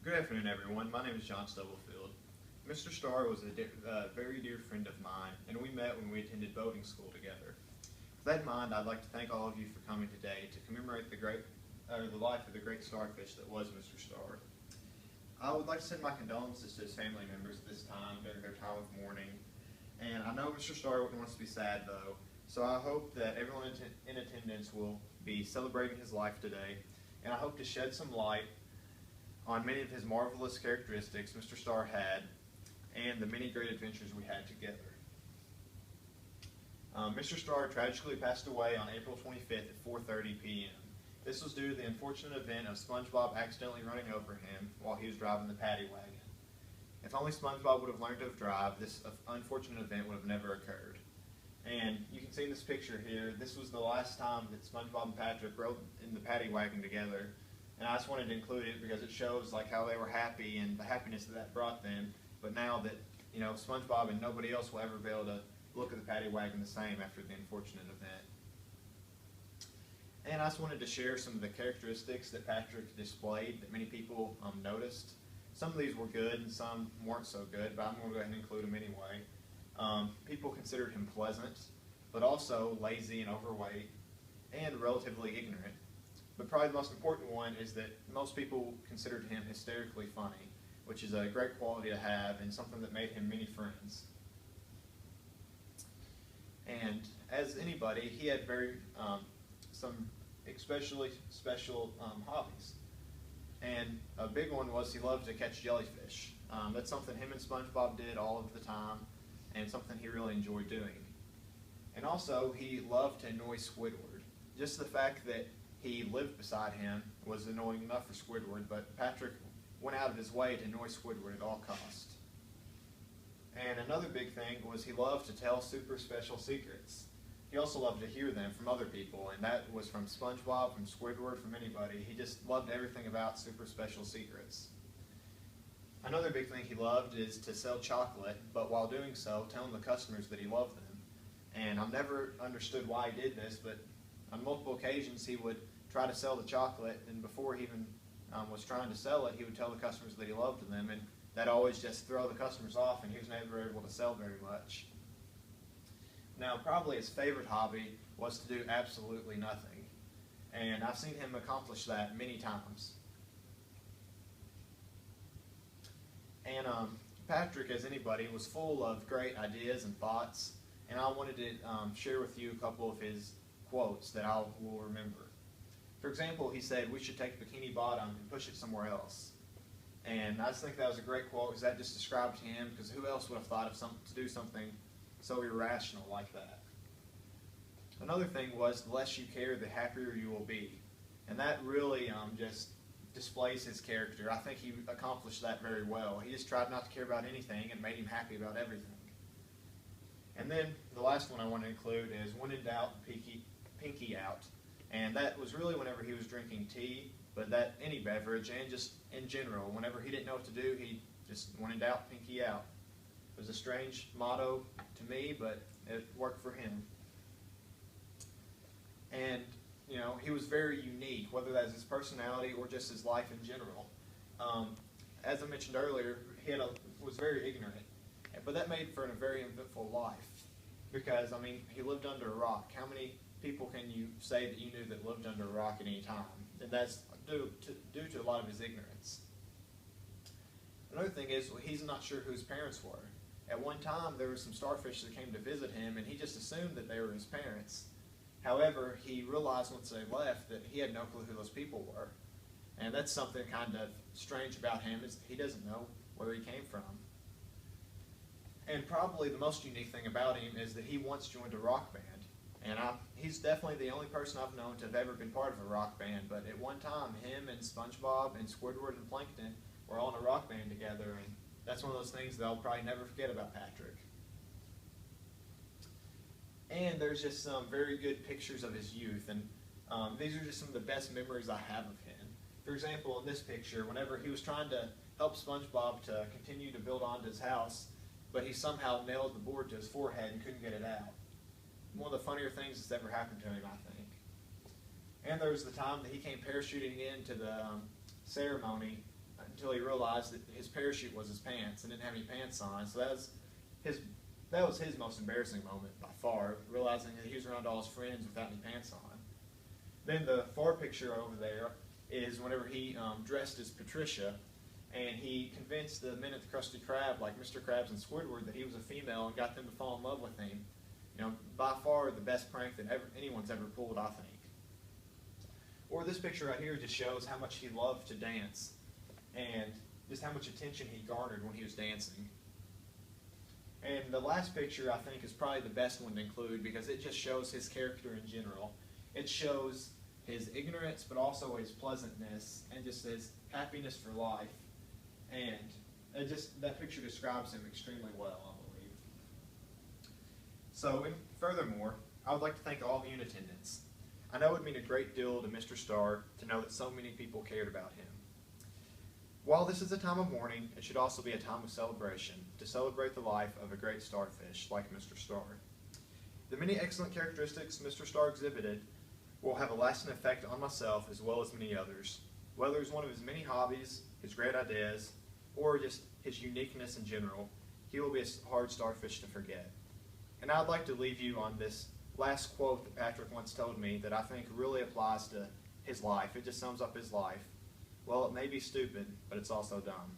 Good afternoon, everyone. My name is John Stubblefield. Mr. Starr was a very dear friend of mine, and we met when we attended boating school together. With that in mind, I'd like to thank all of you for coming today to commemorate the life of the great starfish that was Mr. Starr. I would like to send my condolences to his family members at this time during their time of mourning. And I know Mr. Starr wouldn't want us to be sad, though, so I hope that everyone in attendance will be celebrating his life today, and I hope to shed some light on many of his marvelous characteristics Mr. Starr had and the many great adventures we had together. Mr. Starr tragically passed away on April 25th at 4:30 p.m. This was due to the unfortunate event of SpongeBob accidentally running over him while he was driving the paddy wagon. If only SpongeBob would have learned to drive, this unfortunate event would have never occurred. And you can see in this picture here, this was the last time that SpongeBob and Patrick rode in the paddy wagon together. And I just wanted to include it because it shows like how they were happy and the happiness that brought them. But now that, you know, SpongeBob and nobody else will ever be able to look at the paddy wagon the same after the unfortunate event. And I just wanted to share some of the characteristics that Patrick displayed that many people noticed. Some of these were good and some weren't so good, but I'm going to go ahead and include them anyway. People considered him pleasant, but also lazy and overweight, and relatively ignorant. But probably the most important one is that most people considered him hysterically funny, which is a great quality to have and something that made him many friends. And as anybody, he had some especially special hobbies. And a big one was he loved to catch jellyfish. That's something him and SpongeBob did all of the time, and something he really enjoyed doing. And also, he loved to annoy Squidward. Just the fact that he lived beside him was annoying enough for Squidward, but Patrick went out of his way to annoy Squidward at all costs. And another big thing was he loved to tell super special secrets. He also loved to hear them from other people, and that was from SpongeBob, from Squidward, from anybody. He just loved everything about super special secrets. Another big thing he loved is to sell chocolate, but while doing so, telling the customers that he loved them. And I've never understood why he did this, but on multiple occasions he would try to sell the chocolate, and before he even was trying to sell it, he would tell the customers that he loved them, and that always just throw the customers off, and he was never able to sell very much. Now, probably his favorite hobby was to do absolutely nothing, and I've seen him accomplish that many times. And Patrick, as anybody, was full of great ideas and thoughts, and I wanted to share with you a couple of his quotes that I will remember. For example, he said, "We should take Bikini Bottom and push it somewhere else." And I just think that was a great quote because that just described him, because who else would have thought of to do something so irrational like that? Another thing was, the less you care, the happier you will be. And that really just displays his character. I think he accomplished that very well. He just tried not to care about anything and made him happy about everything. And then the last one I want to include is, when in doubt, pinky out. And that was really whenever he was drinking tea, but that any beverage, and just in general, whenever he didn't know what to do, he just, when in doubt, pinky out. It was a strange motto to me, but it worked for him. And, you know, he was very unique, whether that's his personality or just his life in general. As I mentioned earlier, he was very ignorant, but that made for a very eventful life. Because, I mean, he lived under a rock. How many people can you say that you knew that lived under a rock at any time? And that's due to a lot of his ignorance. Another thing is, he's not sure who his parents were. At one time, there were some starfish that came to visit him, and he just assumed that they were his parents. However, he realized once they left that he had no clue who those people were. And that's something kind of strange about him, is he doesn't know where he came from. And probably the most unique thing about him is that he once joined a rock band. And he's definitely the only person I've known to have ever been part of a rock band, but at one time, him and SpongeBob and Squidward and Plankton were all in a rock band together, and that's one of those things that I'll probably never forget about Patrick. And there's just some very good pictures of his youth, and these are just some of the best memories I have of him. For example, in this picture, whenever he was trying to help SpongeBob to continue to build onto his house, but he somehow nailed the board to his forehead and couldn't get it out. One of the funnier things that's ever happened to him, I think. And there was the time that he came parachuting into the ceremony until he realized that his parachute was his pants and didn't have any pants on. So that was his most embarrassing moment by far, realizing that he was around all his friends without any pants on. Then the far picture over there is whenever he dressed as Patricia, and he convinced the men at the Krusty Krab, like Mr. Krabs and Squidward, that he was a female and got them to fall in love with him. You know, by far the best prank that anyone's ever pulled, I think. Or this picture right here just shows how much he loved to dance and just how much attention he garnered when he was dancing. And the last picture, I think, is probably the best one to include because it just shows his character in general. It shows his ignorance, but also his pleasantness and just his happiness for life. And that picture describes him extremely well, I believe. So, furthermore, I would like to thank all of you in attendance. I know it would mean a great deal to Mr. Starr to know that so many people cared about him. While this is a time of mourning, it should also be a time of celebration, to celebrate the life of a great starfish like Mr. Starr. The many excellent characteristics Mr. Starr exhibited will have a lasting effect on myself as well as many others, whether it's one of his many hobbies, his great ideas, or just his uniqueness in general. He will be a hard starfish to forget. And I'd like to leave you on this last quote that Patrick once told me that I think really applies to his life. It just sums up his life. Well, it may be stupid, but it's also dumb.